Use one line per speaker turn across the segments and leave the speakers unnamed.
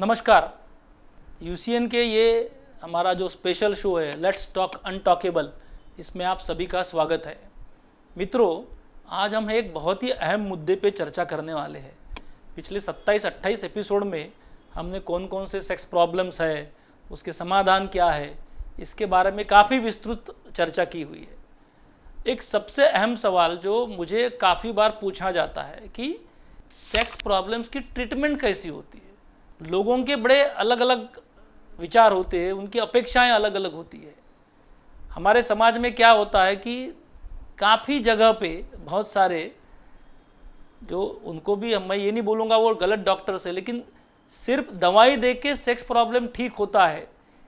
नमस्कार। यूसीएन के ये हमारा जो स्पेशल शो है लेट्स टॉक अनटॉकेबल, इसमें आप सभी का स्वागत है। मित्रों, आज हम एक बहुत ही अहम मुद्दे पे चर्चा करने वाले हैं। पिछले 27-28 एपिसोड में हमने कौन कौन से सेक्स प्रॉब्लम्स है, उसके समाधान क्या है, इसके बारे में काफ़ी विस्तृत चर्चा की हुई है। एक सबसे अहम सवाल जो मुझे काफ़ी बार पूछा जाता है कि सेक्स प्रॉब्लम्स की ट्रीटमेंट कैसी होती है। लोगों के बड़े अलग अलग विचार होते हैं, उनकी अपेक्षाएं अलग अलग होती है। हमारे समाज में क्या होता है कि काफ़ी जगह पे बहुत सारे जो उनको भी मैं ये नहीं बोलूँगा वो गलत डॉक्टर्स है, लेकिन सिर्फ दवाई दे के सेक्स प्रॉब्लम ठीक होता है,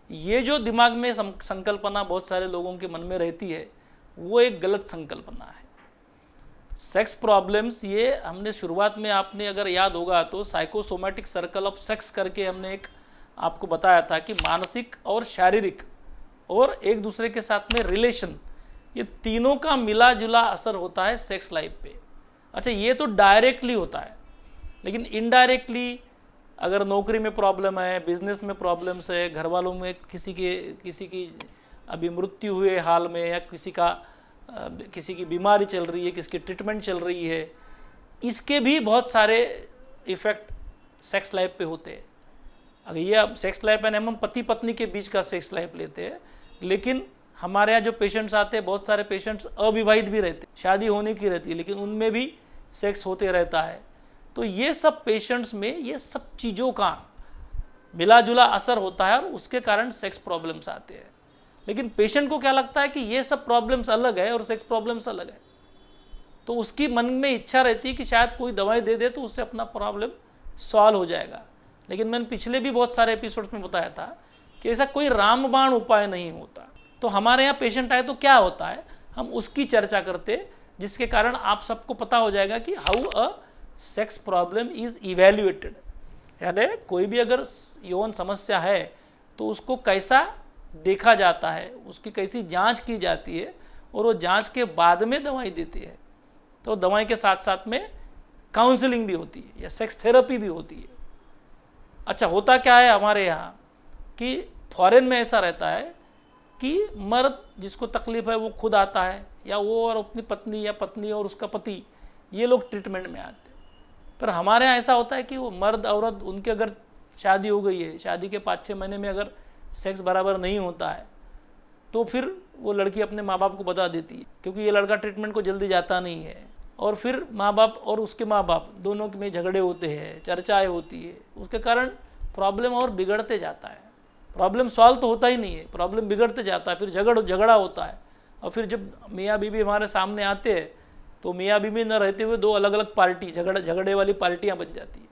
ये जो दिमाग में संकल्पना बहुत सारे लोगों के मन में रहती है, वो एक गलत संकल्पना है। सेक्स प्रॉब्लम्स ये हमने शुरुआत में, आपने अगर याद होगा तो साइकोसोमैटिक सर्कल ऑफ सेक्स करके हमने एक आपको बताया था कि मानसिक और शारीरिक और एक दूसरे के साथ में रिलेशन, ये तीनों का मिला जुला असर होता है सेक्स लाइफ पे। अच्छा, ये तो डायरेक्टली होता है, लेकिन इनडायरेक्टली अगर नौकरी में प्रॉब्लम है, बिजनेस में प्रॉब्लम्स है, घर वालों में किसी की अभी मृत्यु हुए हाल में, या किसी की बीमारी चल रही है, किसी की ट्रीटमेंट चल रही है, इसके भी बहुत सारे इफ़ेक्ट सेक्स लाइफ पे होते हैं। अगर ये सेक्स लाइफ है, हम पति पत्नी के बीच का सेक्स लाइफ लेते हैं, लेकिन हमारे यहाँ जो पेशेंट्स आते हैं, बहुत सारे पेशेंट्स अविवाहित भी रहते हैं, शादी होने की रहती है, लेकिन उनमें भी सेक्स होते रहता है। तो ये सब पेशेंट्स में ये सब चीज़ों का मिला जुला असर होता है और उसके कारण सेक्स प्रॉब्लम्स आते हैं। लेकिन पेशेंट को क्या लगता है कि ये सब प्रॉब्लम्स अलग है और सेक्स प्रॉब्लम्स अलग है, तो उसकी मन में इच्छा रहती है कि शायद कोई दवाई दे दे तो उससे अपना प्रॉब्लम सॉल्व हो जाएगा। लेकिन मैंने पिछले भी बहुत सारे एपिसोड्स में बताया था कि ऐसा कोई रामबाण उपाय नहीं होता। तो हमारे यहाँ पेशेंट आए तो क्या होता है, हम उसकी चर्चा करते, जिसके कारण आप सबको पता हो जाएगा कि how a sex problem is evaluated. यानी कोई भी अगर यौन समस्या है तो उसको कैसा देखा जाता है, उसकी कैसी जांच की जाती है, और वो जांच के बाद में दवाई देती है। तो दवाई के साथ साथ में काउंसलिंग भी होती है या सेक्स थेरेपी भी होती है। अच्छा, होता क्या है हमारे यहाँ कि फॉरेन में ऐसा रहता है कि मर्द जिसको तकलीफ़ है वो खुद आता है, या वो और अपनी पत्नी, या पत्नी और उसका पति, ये लोग ट्रीटमेंट में आते हैं। पर हमारे यहाँ ऐसा होता है कि वो मर्द औरत, उनके अगर शादी हो गई है, शादी के 5-6 महीने में अगर सेक्स बराबर नहीं होता है तो फिर वो लड़की अपने माँ बाप को बता देती है, क्योंकि ये लड़का ट्रीटमेंट को जल्दी जाता नहीं है। और फिर माँ बाप और उसके माँ बाप दोनों में झगड़े होते हैं, चर्चाएं होती है, उसके कारण प्रॉब्लम और बिगड़ते जाता है। प्रॉब्लम सॉल्व तो होता ही नहीं है, प्रॉब्लम बिगड़ते जाता है, फिर झगड़ा होता है। और फिर जब मियाँ बीवी हमारे सामने आते हैं तो मियाँ बीवी न रहते हुए 2 अलग अलग पार्टी, झगड़े वाली पार्टियाँ बन जाती है।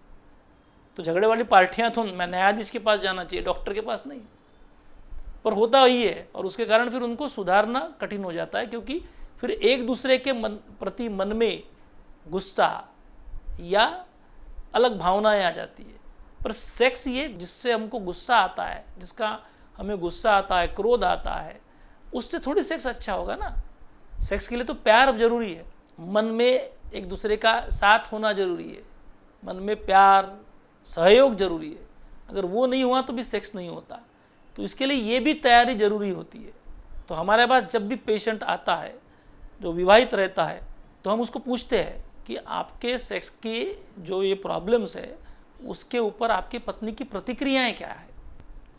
तो झगड़े वाली पार्टियाँ तो न्यायाधीश के पास जाना चाहिए, डॉक्टर के पास नहीं, पर होता ही है। और उसके कारण फिर उनको सुधारना कठिन हो जाता है, क्योंकि फिर एक दूसरे के प्रति मन में गुस्सा या अलग भावनाएं आ जाती है। पर सेक्स ये जिससे हमको गुस्सा आता है, जिसका हमें गुस्सा आता है, क्रोध आता है, उससे थोड़ी सेक्स अच्छा होगा ना। सेक्स के लिए तो प्यार जरूरी है, मन में एक दूसरे का साथ होना जरूरी है, मन में प्यार सहयोग जरूरी है। अगर वो नहीं हुआ तो भी सेक्स नहीं होता। तो इसके लिए ये भी तैयारी जरूरी होती है। तो हमारे पास जब भी पेशेंट आता है जो विवाहित रहता है, तो हम उसको पूछते हैं कि आपके सेक्स की जो ये प्रॉब्लम्स है, उसके ऊपर आपकी पत्नी की प्रतिक्रियाएं क्या है।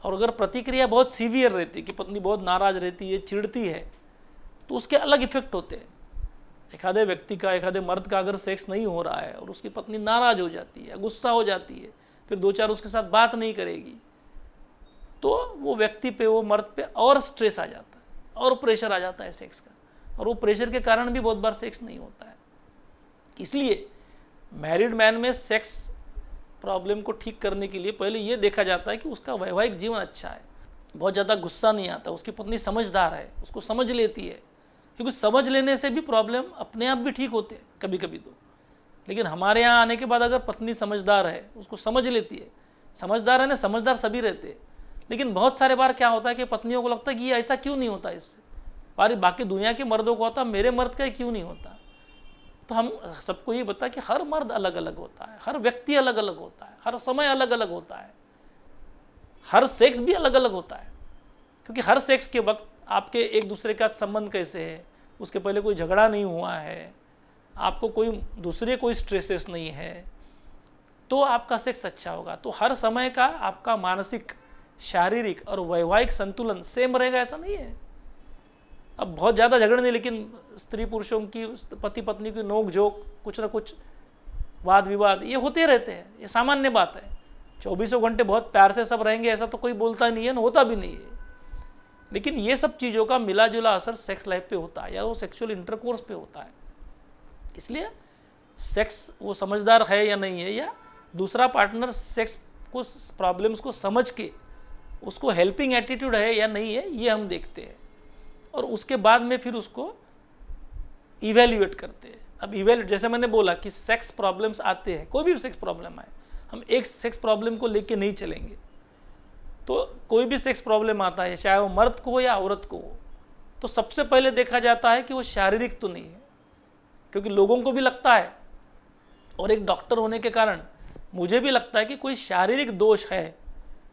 और अगर प्रतिक्रिया बहुत सीवियर रहती है कि पत्नी बहुत नाराज़ रहती है, चिढ़ती है, तो उसके अलग इफेक्ट होते हैं। एखादे व्यक्ति का, एखादे मर्द का अगर सेक्स नहीं हो रहा है और उसकी पत्नी नाराज़ हो जाती है, गुस्सा हो जाती है, फिर 2-4 उसके साथ बात नहीं करेगी, तो वो व्यक्ति पे, वो मर्द पे और स्ट्रेस आ जाता है और प्रेशर आ जाता है सेक्स का, और वो प्रेशर के कारण भी बहुत बार सेक्स नहीं होता है। इसलिए मैरिड मैन में सेक्स प्रॉब्लम को ठीक करने के लिए पहले ये देखा जाता है कि उसका वैवाहिक जीवन अच्छा है, बहुत ज़्यादा गुस्सा नहीं आता, उसकी पत्नी समझदार है, उसको समझ लेती है। क्योंकि समझ लेने से भी प्रॉब्लम अपने आप भी ठीक होते हैं कभी कभी तो। लेकिन हमारे यहाँ आने के बाद अगर पत्नी समझदार है, उसको समझ लेती है, समझदार है ना, समझदार सभी रहते हैं, लेकिन बहुत सारे बार क्या होता है कि पत्नियों को लगता है कि ये ऐसा क्यों नहीं होता इससे, बाकी दुनिया के मर्दों को होता, मेरे मर्द का क्यों नहीं होता। तो हम सबको ये बता कि हर मर्द अलग अलग होता है, हर व्यक्ति अलग अलग होता है, हर समय अलग अलग होता है। हर सेक्स भी अलग अलग होता है, क्योंकि हर सेक्स के वक्त आपके एक दूसरे का संबंध कैसे है, उसके पहले कोई झगड़ा नहीं हुआ है, आपको कोई स्ट्रेसेस नहीं है, तो आपका सेक्स अच्छा होगा। तो हर समय का आपका मानसिक, शारीरिक और वैवाहिक संतुलन सेम रहेगा ऐसा नहीं है। अब बहुत ज़्यादा झगड़े नहीं, लेकिन स्त्री पुरुषों की, पति पत्नी की नोक झोंक, कुछ ना कुछ वाद विवाद ये होते रहते हैं, ये सामान्य बात है। 24 घंटे बहुत प्यार से सब रहेंगे ऐसा तो कोई बोलता नहीं है ना, होता भी नहीं है। लेकिन ये सब चीज़ों का मिला जुला असर सेक्स लाइफ पे होता है या वो सेक्सुअल इंटरकोर्स पे होता है। इसलिए सेक्स वो समझदार है या नहीं है, या दूसरा पार्टनर सेक्स को, प्रॉब्लम्स को समझ के उसको हेल्पिंग एटीट्यूड है या नहीं है, ये हम देखते हैं और उसके बाद में फिर उसको इवेल्युएट करते हैं। अब इवेल्युएट, जैसे मैंने बोला कि सेक्स प्रॉब्लम्स आते हैं, कोई भी सेक्स प्रॉब्लम आए, हम एक सेक्स प्रॉब्लम को लेके नहीं चलेंगे। तो कोई भी सेक्स प्रॉब्लम आता है, चाहे वो मर्द को हो या औरत को हो, तो सबसे पहले देखा जाता है कि वो शारीरिक तो नहीं है, क्योंकि लोगों को भी लगता है, और एक डॉक्टर होने के कारण मुझे भी लगता है कि कोई शारीरिक दोष है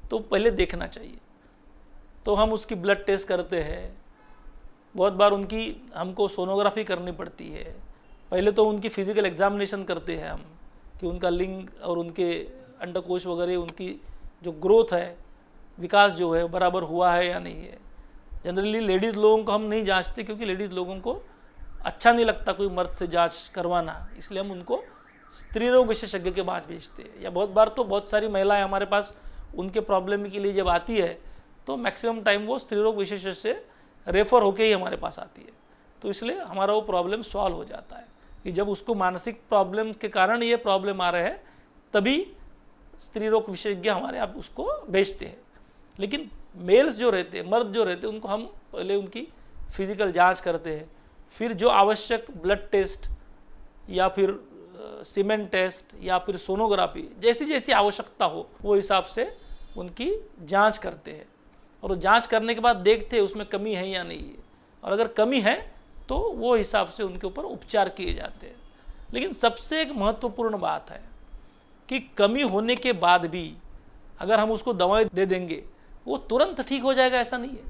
तो पहले देखना चाहिए। तो हम उसकी ब्लड टेस्ट करते हैं, बहुत बार उनकी हमको सोनोग्राफी करनी पड़ती है, पहले तो उनकी फिजिकल एग्जामिनेशन करते हैं हम कि उनका लिंग और उनके अंडकोश वगैरह, उनकी जो ग्रोथ है, विकास जो है बराबर हुआ है या नहीं है। जनरली लेडीज़ लोगों को हम नहीं जांचते, क्योंकि लेडीज़ लोगों को अच्छा नहीं लगता कोई मर्द से जांच करवाना, इसलिए हम उनको स्त्री रोग विशेषज्ञ के पास भेजते हैं। या बहुत बार तो बहुत सारी महिलाएं हमारे पास उनके प्रॉब्लम के लिए जब आती है तो मैक्सिमम टाइम वो स्त्री रोग विशेषज्ञ से रेफ़र होके ही हमारे पास आती है। तो इसलिए हमारा वो प्रॉब्लम सॉल्व हो जाता है कि जब उसको मानसिक प्रॉब्लम के कारण ये प्रॉब्लम आ रहे हैं, तभी स्त्री रोग विशेषज्ञ हमारे आप उसको भेजते हैं। लेकिन मेल्स जो रहते हैं, मर्द जो रहते हैं, उनको हम पहले उनकी फिजिकल जांच करते हैं, फिर जो आवश्यक ब्लड टेस्ट या फिर सीमेन टेस्ट या फिर सोनोग्राफी, जैसी जैसी आवश्यकता हो वो हिसाब से उनकी जांच करते हैं। और वो जांच करने के बाद देखते हैं उसमें कमी है या नहीं है, और अगर कमी है तो वो हिसाब से उनके ऊपर उपचार किए जाते हैं। लेकिन सबसे एक महत्वपूर्ण बात है कि कमी होने के बाद भी अगर हम उसको दवाएं दे देंगे वो तुरंत ठीक हो जाएगा ऐसा नहीं है,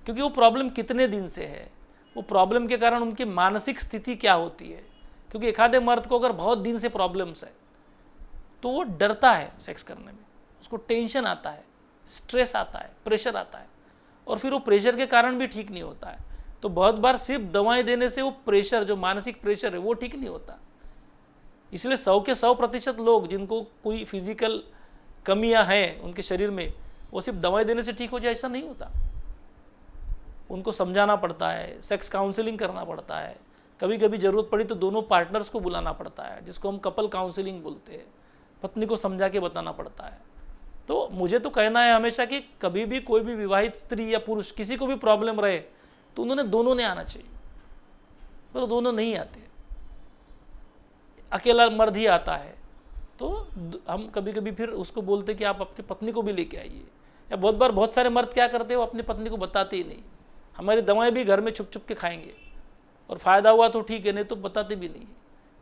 क्योंकि वो प्रॉब्लम कितने दिन से है, वो प्रॉब्लम के कारण उनकी मानसिक स्थिति क्या होती है। क्योंकि एक आधे मर्द को अगर बहुत दिन से प्रॉब्लम्स है तो वो डरता है सेक्स करने में, उसको टेंशन आता है, स्ट्रेस आता है, प्रेशर आता है, और फिर वो प्रेशर के कारण भी ठीक नहीं होता है। तो बहुत बार सिर्फ दवाएं देने से वो प्रेशर, जो मानसिक प्रेशर है, वो ठीक नहीं होता। इसलिए 100 के 100% लोग जिनको कोई फिजिकल कमियां हैं उनके शरीर में, वो सिर्फ दवाएं देने से ठीक हो जाए ऐसा नहीं होता। उनको समझाना पड़ता है, सेक्स काउंसलिंग करना पड़ता है, कभी कभी ज़रूरत पड़ी तो दोनों पार्टनर्स को बुलाना पड़ता है, जिसको हम कपल काउंसलिंग बोलते हैं, पत्नी को समझा के बताना पड़ता है। तो मुझे तो कहना है हमेशा कि कभी भी कोई भी विवाहित स्त्री या पुरुष किसी को भी प्रॉब्लम रहे तो दोनों ने आना चाहिए, पर दोनों नहीं आते, अकेला मर्द ही आता है। तो हम कभी कभी फिर उसको बोलते कि आप आपकी पत्नी को भी लेके आइए। या बहुत बार बहुत सारे मर्द क्या करते हैं, वो अपनी पत्नी को बताते ही नहीं, हमारी दवाएं भी घर में छुप छुप के खाएंगे, और फ़ायदा हुआ तो ठीक है, नहीं तो बताते भी नहीं।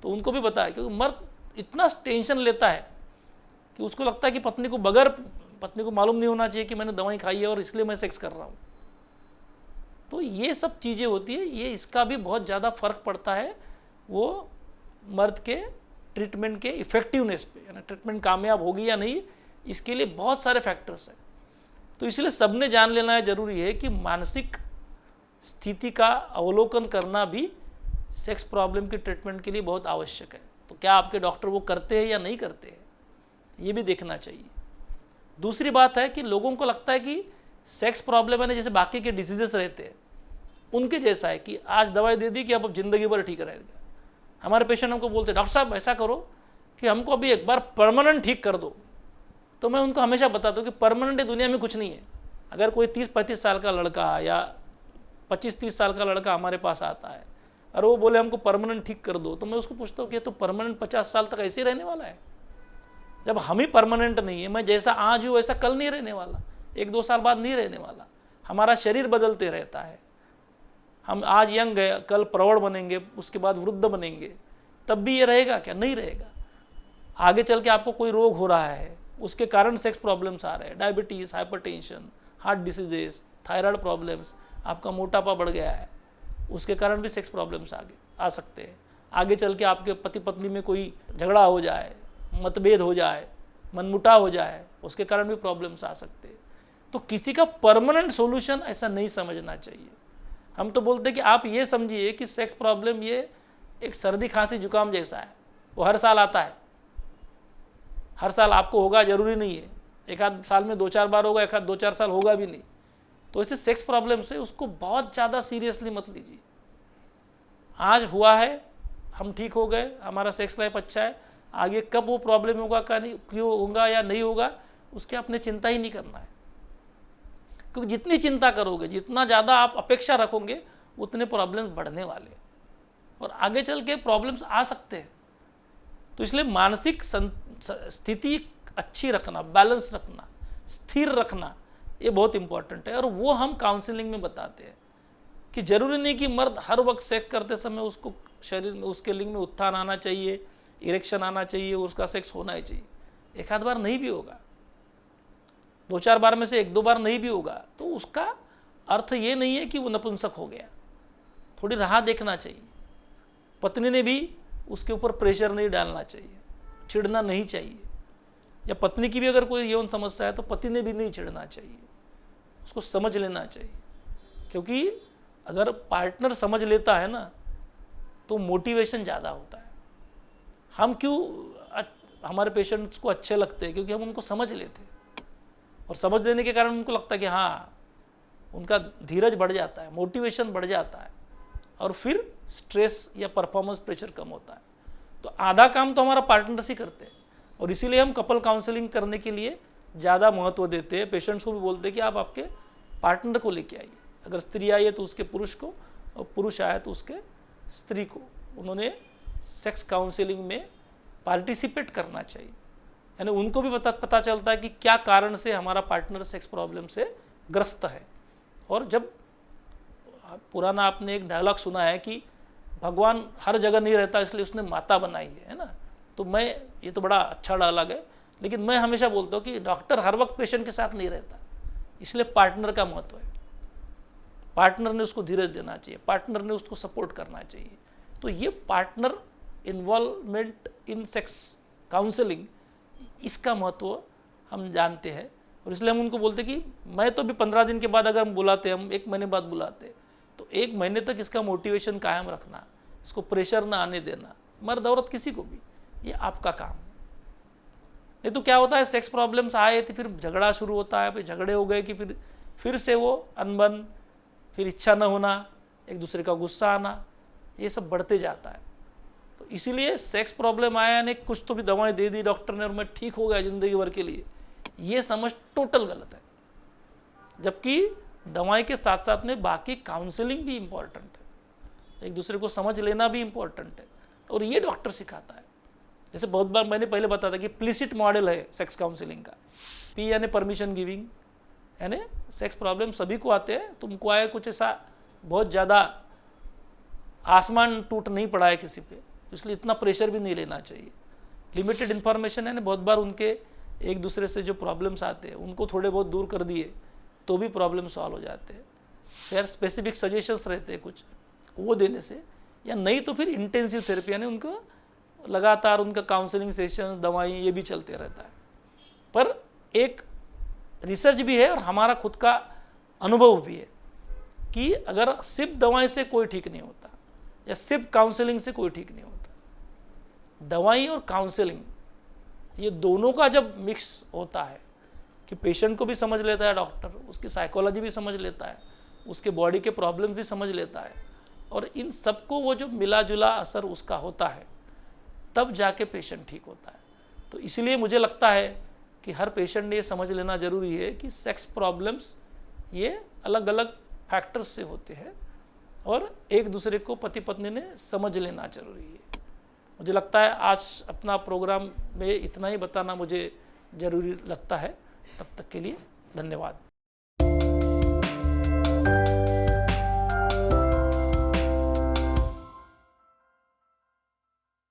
तो उनको भी बताया, क्योंकि मर्द इतना टेंशन लेता है कि उसको लगता है कि पत्नी को मालूम नहीं होना चाहिए कि मैंने दवाई खाई है और इसलिए मैं सेक्स कर रहा हूँ। तो ये सब चीज़ें होती है, ये इसका भी बहुत ज़्यादा फ़र्क पड़ता है वो मर्द के ट्रीटमेंट के इफ़ेक्टिवनेस पे, यानी ट्रीटमेंट कामयाब होगी या नहीं, इसके लिए बहुत सारे फैक्टर्स हैं। तो इसलिए सबने जान लेना ज़रूरी है कि मानसिक स्थिति का अवलोकन करना भी सेक्स प्रॉब्लम के ट्रीटमेंट के लिए बहुत आवश्यक है। तो क्या आपके डॉक्टर वो करते हैं या नहीं करते हैं, ये भी देखना चाहिए। दूसरी बात है कि लोगों को लगता है कि सेक्स प्रॉब्लम है ना, जैसे बाकी के डिसीजेस रहते हैं उनके जैसा है, कि आज दवाई दे दी कि अब ज़िंदगी भर ठीक रहेगा। हमारे पेशेंट हमको बोलते हैं, डॉक्टर साहब ऐसा करो कि हमको अभी एक बार परमानेंट ठीक कर दो। तो मैं उनको हमेशा बताता हूँ कि परमानेंट दुनिया में कुछ नहीं है। अगर कोई 30-35 साल का लड़का या 25-30 साल का लड़का हमारे पास आता है और वो बोले हमको परमानेंट ठीक कर दो, तो मैं उसको पूछता हूँ कि तो परमानेंट 50 साल तक ऐसे ही रहने वाला है? जब हम ही परमानेंट नहीं है, मैं जैसा आज हूँ वैसा कल नहीं रहने वाला, 1-2 साल बाद नहीं रहने वाला। हमारा शरीर बदलते रहता है, हम आज यंग है, कल प्रौढ़ बनेंगे, उसके बाद वृद्ध बनेंगे, तब भी ये रहेगा क्या? नहीं रहेगा। आगे चल के आपको कोई रोग हो रहा है, उसके कारण सेक्स प्रॉब्लम्स आ रहे हैं, diabetes, hypertension, heart diseases, thyroid problems, आपका मोटापा बढ़ गया है, उसके कारण भी सेक्स प्रॉब्लम्स आ सकते हैं। आगे चल के आपके पति पत्नी में कोई झगड़ा हो जाए, मतभेद हो जाए, मनमुटाव हो जाए, उसके कारण भी प्रॉब्लम्स आ सकते हैं। तो किसी का परमानेंट सॉल्यूशन ऐसा नहीं समझना चाहिए। हम तो बोलते हैं कि आप ये समझिए कि सेक्स प्रॉब्लम ये एक सर्दी खांसी जुकाम जैसा है, वो हर साल आता है, हर साल आपको होगा जरूरी नहीं है, एक आध साल में 2-4 बार होगा, एक आध 2-4 साल होगा भी नहीं। तो ऐसे सेक्स प्रॉब्लम से उसको बहुत ज़्यादा सीरियसली मत लीजिए। आज हुआ है, हम ठीक हो गए, हमारा सेक्स लाइफ अच्छा है, आगे कब वो प्रॉब्लम होगा, क्यों होगा या नहीं होगा, उसकी आपने चिंता ही नहीं करना है। क्योंकि जितनी चिंता करोगे, जितना ज़्यादा आप अपेक्षा रखोगे, उतने प्रॉब्लम्स बढ़ने वाले और आगे चल के प्रॉब्लम्स आ सकते हैं। तो इसलिए मानसिक स्थिति अच्छी रखना, बैलेंस रखना, स्थिर रखना, ये बहुत इंपॉर्टेंट है। और वो हम काउंसलिंग में बताते हैं कि ज़रूरी नहीं कि मर्द हर वक्त सेक्स करते समय उसको शरीर में, उसके लिंग में उत्थान आना चाहिए, इरेक्शन आना चाहिए, उसका सेक्स होना ही चाहिए। एक आध बार नहीं भी होगा, 2-4 बार में से 1-2 बार नहीं भी होगा, तो उसका अर्थ ये नहीं है कि वो नपुंसक हो गया। थोड़ी राह देखना चाहिए। पत्नी ने भी उसके ऊपर प्रेशर नहीं डालना चाहिए, चिढ़ना नहीं चाहिए। या पत्नी की भी अगर कोई यौन समस्या है तो पति ने भी नहीं चिढ़ना चाहिए, उसको समझ लेना चाहिए। क्योंकि अगर पार्टनर समझ लेता है ना तो मोटिवेशन ज़्यादा होता है। हम क्यों हमारे पेशेंट्स को अच्छे लगते हैं? क्योंकि हम उनको समझ लेते हैं, और समझ लेने के कारण उनको लगता है कि हाँ, उनका धीरज बढ़ जाता है, मोटिवेशन बढ़ जाता है, और फिर स्ट्रेस या परफॉर्मेंस प्रेशर कम होता है। तो आधा काम तो हमारा पार्टनर्स ही करते हैं, और इसीलिए हम कपल काउंसलिंग करने के लिए ज़्यादा महत्व देते हैं। पेशेंट्स को भी बोलते हैं कि आप आपके पार्टनर को लेके आइए। अगर स्त्री आई है तो उसके पुरुष को, और पुरुष आया तो उसके स्त्री को। उन्होंने सेक्स काउंसलिंग में पार्टिसिपेट करना चाहिए, यानी उनको भी पता चलता है कि क्या कारण से हमारा पार्टनर सेक्स प्रॉब्लम से ग्रस्त है। और जब पुराना आपने एक डायलॉग सुना है कि भगवान हर जगह नहीं रहता, इसलिए उसने माता बनाई है ना। तो मैं, ये तो बड़ा अच्छा डायलॉग है, लेकिन मैं हमेशा बोलता हूँ कि डॉक्टर हर वक्त पेशेंट के साथ नहीं रहता, इसलिए पार्टनर का महत्व है। पार्टनर ने उसको धीरज देना चाहिए, पार्टनर ने उसको सपोर्ट करना चाहिए। तो ये partner involvement in sex counselling, इसका महत्व हम जानते हैं। और इसलिए हम उनको बोलते कि मैं तो भी 15 दिन के बाद अगर हम बुलाते, हम 1 महीने बाद बुलाते, तो 1 महीने तक इसका मोटिवेशन कायम रखना, इसको प्रेशर ना आने देना, मर्द औरत किसी को भी, ये आपका काम। नहीं तो क्या होता है, सेक्स प्रॉब्लम्स आए तो फिर झगड़ा शुरू होता है, फिर झगड़े हो गए कि फिर से वो अनबन, फिर इच्छा न होना, एक दूसरे का गुस्सा आना, ये सब बढ़ते जाता है। तो इसीलिए सेक्स प्रॉब्लम आया ने कुछ तो भी दवाएं दे दी डॉक्टर ने और मैं ठीक हो गया ज़िंदगी भर के लिए, ये समझ टोटल गलत है। जबकि दवाई के साथ साथ में बाकी काउंसलिंग भी इम्पॉर्टेंट है, एक दूसरे को समझ लेना भी इम्पॉर्टेंट है, और ये डॉक्टर सिखाता है। जैसे बहुत बार मैंने पहले बताया था कि प्लिसिट मॉडल है सेक्स काउंसलिंग का। पी यानी परमिशन गिविंग, यानी सेक्स प्रॉब्लम सभी को आते हैं, तुमको आए कुछ ऐसा बहुत ज़्यादा आसमान टूट नहीं पड़ा है किसी पे, इसलिए इतना प्रेशर भी नहीं लेना चाहिए। लिमिटेड इन्फॉर्मेशन है ना, बहुत बार उनके एक दूसरे से जो प्रॉब्लम्स आते हैं उनको थोड़े बहुत दूर कर दिए तो भी प्रॉब्लम सॉल्व हो जाते हैं। फिर स्पेसिफिक सजेशंस रहते हैं कुछ, वो देने से, या नहीं तो फिर इंटेंसिव थेरेपी, यानी उनको लगातार उनका काउंसलिंग सेशंस, दवाई, ये भी चलते रहता है। पर एक रिसर्च भी है और हमारा खुद का अनुभव भी है कि अगर सिर्फ दवाई से कोई ठीक नहीं होता या सिर्फ काउंसलिंग से कोई ठीक नहीं होता, दवाई और काउंसलिंग ये दोनों का जब मिक्स होता है कि पेशेंट को भी समझ लेता है डॉक्टर, उसकी साइकोलॉजी भी समझ लेता है, उसके बॉडी के प्रॉब्लम्स भी समझ लेता है, और इन सबको वो जो मिला जुला असर उसका होता है, तब जाके पेशेंट ठीक होता है। तो इसलिए मुझे लगता है कि हर पेशेंट ने ये समझ लेना ज़रूरी है कि सेक्स प्रॉब्लम्स ये अलग अलग फैक्टर्स से होते हैं, और एक दूसरे को पति पत्नी ने समझ लेना ज़रूरी है। मुझे लगता है आज अपना प्रोग्राम में इतना ही बताना मुझे ज़रूरी लगता है। तब तक के लिए धन्यवाद।